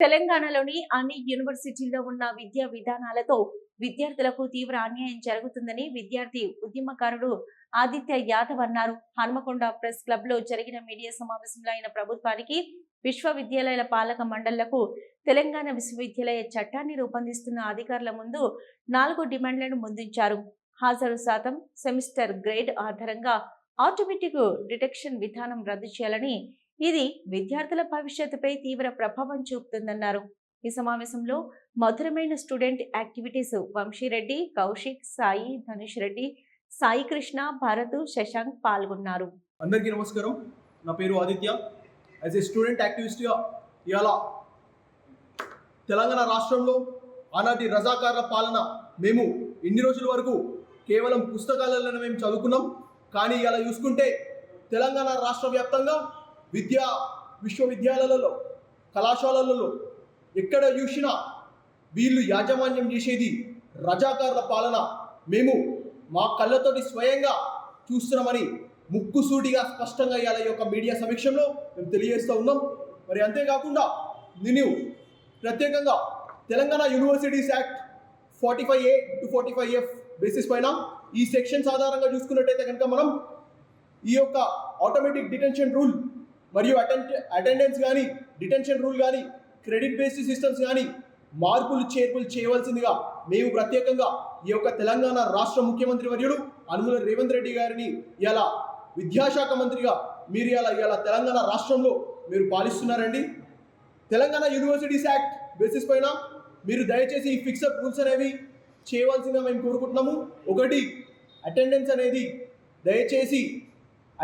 తెలంగాణలోని అన్ని యూనివర్సిటీల్లో ఉన్న విద్యా విధానాలతో విద్యార్థులకు తీవ్ర అన్యాయం జరుగుతుందని విద్యార్థి ఉద్యమకారుడు ఆదిత్య యాదవ్ అన్నారు. హన్మకొండ ప్రెస్ క్లబ్ లో జరిగిన మీడియా సమావేశంలో ఆయన ప్రభుత్వానికి, విశ్వవిద్యాలయాల పాలక మండళ్లకు తెలంగాణ విశ్వవిద్యాలయ చట్టాన్ని రూపొందిస్తున్న అధికారుల ముందు 4 డిమాండ్లను ముందుంచారు. హాజరు శాతం, సెమిస్టర్ గ్రేడ్ ఆధారంగా ఆటోమేటిక్ డిటెక్షన్ విధానం రద్దు చేయాలని, ఇది విద్యార్థుల భవిష్యత్తుపై తీవ్ర ప్రభావం చూపుతుందన్నారు. ఈ సమావేశంలో మధురమైన స్టూడెంట్ యాక్టివిటీస్ వంశీరెడ్డి, కౌశిక్, సాయి, ధనుష్ రెడ్డి, సాయి కృష్ణ, భారత్, శశాంక్ పాల్గొన్నారు. అందరికీ నమస్కారం. నా పేరు ఆదిత్య. యాజ్ ఏ స్టూడెంట్ యాక్టివిస్ట్గా ఇవాళ తెలంగాణ రాష్ట్రంలో ఆనాటి రజాకార్ల పాలన మేము ఇన్ని రోజుల వరకు కేవలం పుస్తకాలలోనే మేము చదువుకున్నాం. కానీ ఇలా చూసుకుంటే తెలంగాణ రాష్ట్ర వ్యాప్తంగా విశ్వవిద్యాలయాలలో, కళాశాలలలో ఎక్కడ చూసినా వీళ్ళు యాజమాన్యం చేసేది రజాకార్ల పాలన. మేము మా కళ్ళతోటి స్వయంగా చూస్తున్నామని ముక్కుసూటిగా స్పష్టంగా ఇవాళ ఈ యొక్క మీడియా సమీక్షంలో మేము తెలియజేస్తూ ఉన్నాం. మరి అంతేకాకుండా నేను ప్రత్యేకంగా Telangana universities act 45A to 45F basis పైన ఈ సెక్షన్స్ ఆధారంగా చూసుకున్నట్టయితే కనుక మనం ఈ యొక్క ఆటోమేటిక్ డిటెన్షన్ రూల్ మరియు అటెండెన్స్ కానీ, డిటెన్షన్ రూల్ కానీ, క్రెడిట్ బేస్డ్ సిస్టమ్స్ కానీ మార్పులు చేర్పులు చేయవలసిందిగా మేము ప్రత్యేకంగా ఈ యొక్క తెలంగాణ రాష్ట్ర ముఖ్యమంత్రి వర్యుడు అనుముల రేవంత్ రెడ్డి గారిని ఇలా విద్యాశాఖ మంత్రిగా మీరు ఇలా తెలంగాణ రాష్ట్రంలో మీరు పాలిస్తున్నారండి. తెలంగాణ యూనివర్సిటీస్ యాక్ట్ బేసిస్ పైన మీరు దయచేసి ఈ ఫిక్సప్ రూల్స్ అనేవి చేయవలసిందిగా మేము కోరుకుంటున్నాము. ఒకటి, అటెండెన్స్ అనేది దయచేసి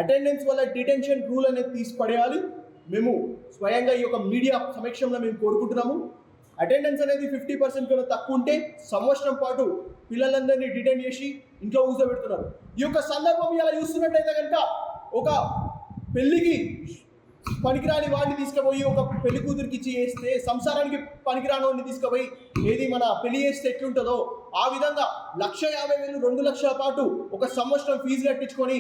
అటెండెన్స్ వల్ల డిటెన్షన్ రూల్ అనేది తీసి పడేయాలి. మేము స్వయంగా ఈ యొక్క మీడియా సమీక్షంలో మేము కోరుకుంటున్నాము. అటెండెన్స్ అనేది 50% కన్నా తక్కువ ఉంటే సంవత్సరం పాటు పిల్లలందరినీ డిటైన్ చేసి ఇంట్లో కూర్చోబెడుతున్నారు. ఈ యొక్క సందర్భం ఇలా చూస్తున్నట్టయితే కనుక ఒక పెళ్లికి పనికిరాని వాడిని తీసుకుపోయి ఒక పెళ్లి కూతురికి ఇచ్చి చేస్తే, సంసారానికి పనికిరాని వాడిని తీసుకుపోయి ఏది మన పెళ్లి చేస్తే ఎట్లుంటుందో ఆ విధంగా 1,50,000 2 లక్షల పాటు ఒక సంవత్సరం ఫీజు కట్టించుకొని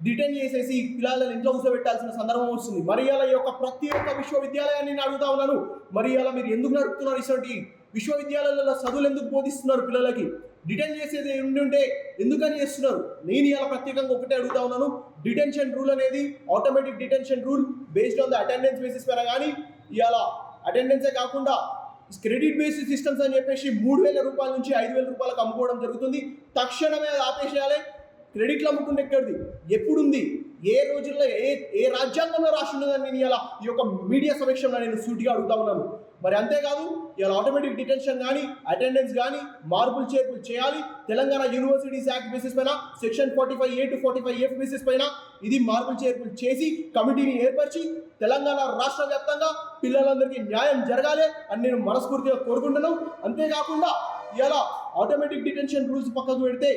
డిటైన్ చేసేసి పిల్లలను ఇంట్లో కూర్చోబెట్టాల్సిన సందర్భం వస్తుంది. మరి ఇలా ఈ యొక్క ప్రతి ఒక్క విశ్వవిద్యాలయాన్ని నేను అడుగుతా ఉన్నాను, మరి ఇలా మీరు ఎందుకు నడుపుతున్నారు? ఇటువంటి విశ్వవిద్యాలయాలలో చదువులు ఎందుకు బోధిస్తున్నారు? పిల్లలకి డిటైన్ చేసేది ఉంటే ఎందుకని చేస్తున్నారు? నేను ఇలా ప్రత్యేకంగా ఒకటే అడుగుతా ఉన్నాను. డిటెన్షన్ రూల్ అనేది automatic detention rule based on the attendance basis పైన కానీ, ఇలా అటెండెన్సే కాకుండా క్రెడిట్ బేస్డ్ సిస్టమ్స్ అని చెప్పేసి 3,000 రూపాయల నుంచి 5,000 రూపాయలకు అమ్ముకోవడం జరుగుతుంది. తక్షణమే అది ఆపేసేయాలి. క్రెడిట్లు అమ్ముకుంటే ఎక్కడిది, ఎప్పుడుంది, ఏ రోజుల్లో ఏ రాజ్యాంగంలో రాసి ఉన్నదని నేను ఇలా ఈ యొక్క మీడియా సమీక్షంలో నేను సూటిగా అడుగుతా ఉన్నాను. మరి అంతేకాదు ఇలా ఆటోమేటిక్ డిటెన్షన్ కానీ, అటెండెన్స్ కానీ మార్పులు చేర్పులు చేయాలి. తెలంగాణ యూనివర్సిటీస్ యాక్ట్ బేసిస్ పైన section 45A to 45F basis పైన ఇది మార్పులు చేర్పులు చేసి కమిటీని ఏర్పరిచి తెలంగాణ రాష్ట్ర వ్యాప్తంగా పిల్లలందరికీ న్యాయం జరగాలి అని నేను మనస్ఫూర్తిగా కోరుకుంటున్నాను. అంతేకాకుండా ఇలా ఆటోమేటిక్ డిటెన్షన్ రూల్స్ పక్కకు పెడితే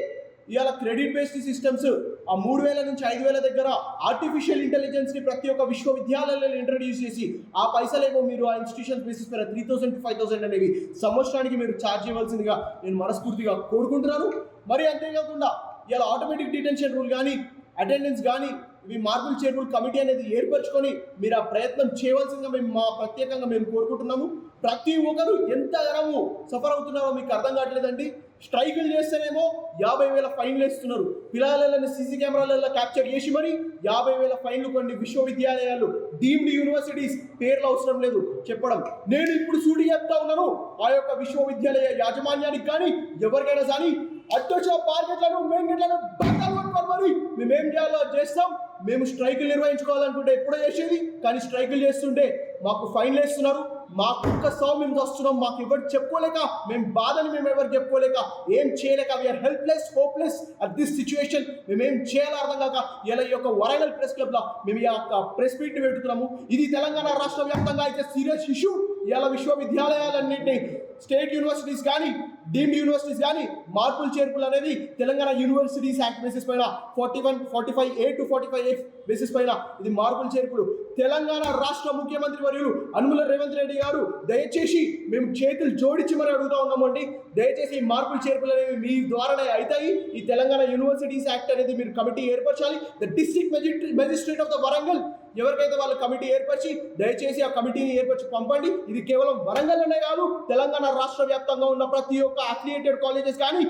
ఇవాళ క్రెడిట్ బేస్డ్ సిస్టమ్స్ ఆ 3,000 నుంచి 5,000 దగ్గర ఆర్టిఫిషియల్ ఇంటెలిజెన్స్ని ప్రతి ఒక్క విశ్వవిద్యాలయాలలో ఇంట్రడ్యూస్ చేసి ఆ పైసలేమో మీరు ఆ ఇన్స్టిట్యూషన్ బేసిస్ పైన 3,000 to 5,000 అనేవి సంవత్సరానికి మీరు ఛార్జ్ చేయవలసిందిగా నేను మనస్ఫూర్తిగా కోరుకుంటున్నాను. మరి అంతేకాకుండా ఇలా ఆటోమేటిక్ డిటెన్షన్ రూల్ కానీ, అటెండెన్స్ కానీ ఇవి మార్పులు చేర్పులు కమిటీ అనేది ఏర్పరచుకొని మీరు ఆ ప్రయత్నం చేయవలసిందిగా మేము ప్రత్యేకంగా మేము కోరుకుంటున్నాము. ప్రతి ఒక్కరు ఎంత గనము సఫర్ అవుతున్నారో మీకు అర్థం కావట్లేదండి. స్ట్రైకులు చేస్తేనేమో 50,000 ఫైన్లు వేస్తున్నారు. పిల్లలని సీసీ కెమెరాలలో క్యాప్చర్ చేసి మరి 50,000 ఫైన్లు కొన్ని విశ్వవిద్యాలయాలు, డీమ్డ్ యూనివర్సిటీస్ పేర్లు అవసరం లేదు చెప్పడం. నేను ఇప్పుడు సూటి చెప్తా ఉన్నాను, ఆ యొక్క విశ్వవిద్యాలయ యాజమాన్యానికి కానీ ఎవరికైనా కానీ అట్టొచ్చిన మార్కెట్లను మెయిన్గేట్లను బట్టలు పట్టుకొని మరి మేమేం చేయాలో చేస్తాం. మేము స్ట్రైకులు నిర్వహించుకోవాలనుకుంటే ఎప్పుడో చేసేది, కానీ స్ట్రైకులు చేస్తుంటే మాకు ఫైన్లు వేస్తున్నారు. మాకు ఒక్క సావు మేము వస్తున్నాం, మాకు ఎవరు చెప్పుకోలేక, మేము బాధని మేము ఎవరు చెప్పుకోలేక, ఏం చేయలేక we are helpless, hopeless at this situation. మేమేం చేయాలో అర్థం కాక ఇలా ఈ యొక్క వరంగల్ ప్రెస్ క్లబ్లో మేము ఈ యొక్క ప్రెస్ మీట్ పెడుతున్నాము. ఇది తెలంగాణ రాష్ట్ర వ్యాప్తంగా అయితే సీరియస్ ఇష్యూ. ఇలా విశ్వవిద్యాలయాలన్నింటినీ, స్టేట్ యూనివర్సిటీస్ కానీ, డీమ్డ్ యూనివర్సిటీస్ కానీ మార్పులు చేర్పులు అనేది తెలంగాణ యూనివర్సిటీస్ యాక్ట్ బేసిస్ పైన 45A to 45F బేసిస్ పైన ఇది మార్పులు చేర్పులు. తెలంగాణ రాష్ట్ర ముఖ్యమంత్రి వర్యులు అనుముల రేవంత్ రెడ్డి గారు దయచేసి మేము చేతులు జోడించి మరి అడుగుతా ఉన్నామండి. దయచేసి ఈ మార్పులు చేర్పులు అనేవి మీ ద్వారానే అవుతాయి. ఈ తెలంగాణ యూనివర్సిటీస్ యాక్ట్ అనేది మీరు కమిటీ ఏర్పరచాలి. The district magistrate of the Warangal ఎవరికైతే వాళ్ళు కమిటీ ఏర్పరిచి దయచేసి ఆ కమిటీని ఏర్పరిచి పంపండి. ఇది కేవలం వరంగల్లోనే కాదు, తెలంగాణ రాష్ట్ర వ్యాప్తంగా ఉన్న ప్రతి ఒక్క అఫిలియేటెడ్ కాలేజెస్ కానీ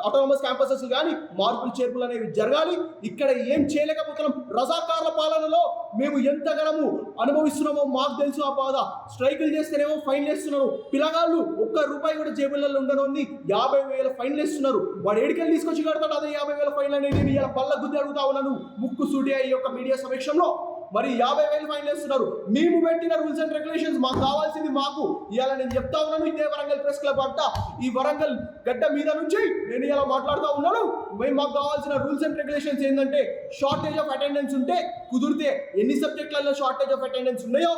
ఆటోనమస్ క్యాంపసెస్ కానీ మార్పులు చేర్పులు అనేవి జరగాలి. ఇక్కడ ఏం చేయలేకపోతున్నాం. రజాకార్ల పాలనలో మేము ఎంతగానో అనుభవిస్తున్నామో మాకు తెలుసు ఆ బాధ. స్ట్రైకులు చేస్తేనేమో ఫైన్లు వేస్తున్నారు. పిల్లగాళ్ళు ఒక్క రూపాయి కూడా జేబులలో ఉండనోని 50,000 ఫైన్లు వేస్తున్నారు. వాడు ఏడికెళ్ళి తీసుకొచ్చి కడతాడు అదే 50,000 ఫైన్లు అనేది. నేను ఇలా పళ్ళ గుద్ది అడుగుతా ఉన్నాను ముక్కు సూటిగా ఈ యొక్క మీడియా సమక్షంలో. మరి 50,000 ఫైన్లు వేస్తున్నారు. మేము పెట్టిన రూల్స్ అండ్ రెగ్యులేషన్స్ మాకు కావాల్సింది మాకు. ఇవాళ నేను చెప్తా ఉన్నాను, ఇదే వరంగల్ ప్రెస్ క్లబ్ అంట ఈ వరంగల్ గడ్డ మీద నుంచి నేను ఇలా మాట్లాడుతూ ఉన్నాను. మాకు కావాల్సిన రూల్స్ అండ్ రెగ్యులేషన్స్ ఏంటంటే షార్టేజ్ ఆఫ్ అటెండెన్స్ ఉంటే కుదిరితే ఎన్ని సబ్జెక్టులలో షార్టేజ్ ఆఫ్ అటెండెన్స్ ఉన్నాయో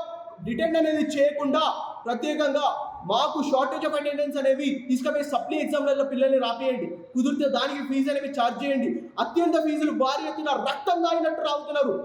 డిటెండ్ అనేది చేయకుండా ప్రత్యేకంగా మాకు షార్టేజ్ ఆఫ్ అటెండెన్స్ అనేవి తీసుకుపోయి సప్లీ ఎగ్జామ్లలో పిల్లల్ని రాపియండి. కుదిరితే దానికి ఫీజు అనేవి ఛార్జ్ చేయండి. అత్యంత ఫీజులు భారీ ఎత్తున రక్తం దాగినట్టు రావుతున్నారు.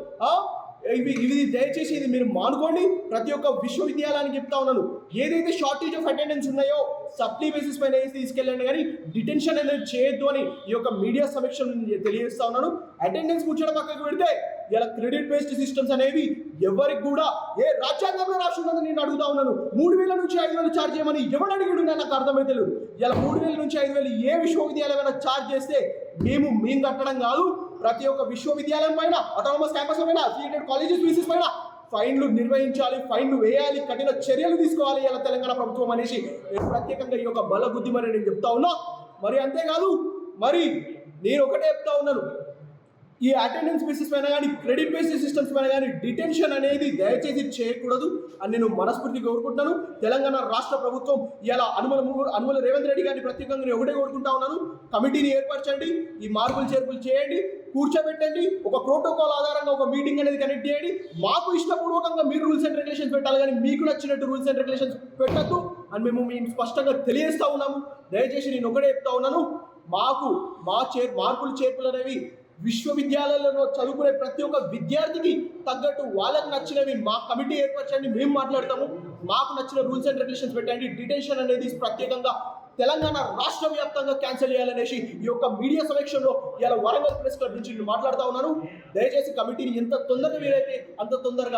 ఇది దయచేసి ఇది మీరు మానుకోండి. ప్రతి ఒక్క విశ్వవిద్యాలయానికి చెప్తా ఉన్నాను, ఏదైతే షార్టేజ్ ఆఫ్ అటెండెన్స్ ఉన్నాయో సప్లీ బేసిస్ పైన వేసి తీసుకెళ్ళండి, కానీ డిటెన్షన్ అనేది చేయొద్దు అని ఈ యొక్క మీడియా సమీక్షను తెలియజేస్తా ఉన్నాను. అటెండెన్స్ ముచ్చట పక్కకు పెడితే ఇలా క్రెడిట్ బేస్డ్ సిస్టమ్స్ అనేవి ఎవరికి కూడా ఏ రాజ్యాంగంలో రాసి ఉన్నదని నేను అడుగుతా ఉన్నాను. 3,000 నుంచి 5,000 ఛార్జ్ చేయమని ఎవడు అడిగాడు నాకు అర్థమైతే లేదు. ఇలా 3,000 నుంచి 5,000 ఏ విశ్వవిద్యాలయం ఛార్జ్ చేస్తే మేము కట్టడం కాదు. ప్రతి ఒక్క విశ్వవిద్యాలయం పైన ఆటోనమస్ క్యాంపస్ పైన అఫిలియేటెడ్ కాలేజెస్ ఫీజెస్ పైన ఫైన్లు నిర్వహించాలి, ఫైన్లు వేయాలి, కఠిన చర్యలు తీసుకోవాలి ఇలా తెలంగాణ ప్రభుత్వం అనేసి నేను ప్రత్యేకంగా ఈ యొక్క బల బుద్ధిమని నేను చెప్తా ఉన్నా. మరి అంతేకాదు, మరి నేను ఒకటే చెప్తా ఉన్నాను, ఈ అటెండెన్స్ బేసిస్ పైన కానీ క్రెడిట్ బేస్డ్ సిస్టమ్స్ పైన కానీ డిటెన్షన్ అనేది దయచేసి చేయకూడదు అని నేను మనస్ఫూర్తిగా కోరుకుంటున్నాను. తెలంగాణ రాష్ట్ర ప్రభుత్వం ఇలా అనుమల రేవంత్ రెడ్డి గారిని ప్రత్యేకంగా నేను ఒకటే కోరుకుంటా ఉన్నాను, కమిటీని ఏర్పరచండి, ఈ మార్పులు చేర్పులు చేయండి, కూర్చోబెట్టండి, ఒక ప్రోటోకాల్ ఆధారంగా ఒక మీటింగ్ అనేది కనెక్ట్ చేయండి. మాకు ఇష్టపూర్వకంగా మీరు రూల్స్ అండ్ రెగ్యులేషన్స్ పెట్టాలి, కానీ మీకు నచ్చినట్టు రూల్స్ అండ్ రెగ్యులేషన్స్ పెట్టద్దు అని మేము స్పష్టంగా తెలియజేస్తా ఉన్నాము. దయచేసి నేను ఒకటే చెప్తా ఉన్నాను, మాకు మార్పులు చేర్పులు అనేవి విశ్వవిద్యాలయాలలో చదువుకునే ప్రతి ఒక్క విద్యార్థికి తగ్గట్టు వాళ్ళకి నచ్చినవి మా కమిటీ ఏర్పరచండి, మేము మాట్లాడతాము. మాకు నచ్చిన రూల్స్ అండ్ రెగ్యులేషన్స్ పెట్టండి. డిటెన్షన్ అనేది ప్రత్యేకంగా తెలంగాణ రాష్ట్ర వ్యాప్తంగా క్యాన్సిల్ చేయాలనేసి ఈ యొక్క మీడియా సమీక్షలో ఇలా వరంగల్ ప్రెస్ క్లబ్ నుంచి నేను మాట్లాడుతూ ఉన్నాను. దయచేసి కమిటీని ఎంత తొందరగా వీలైతే అంత తొందరగా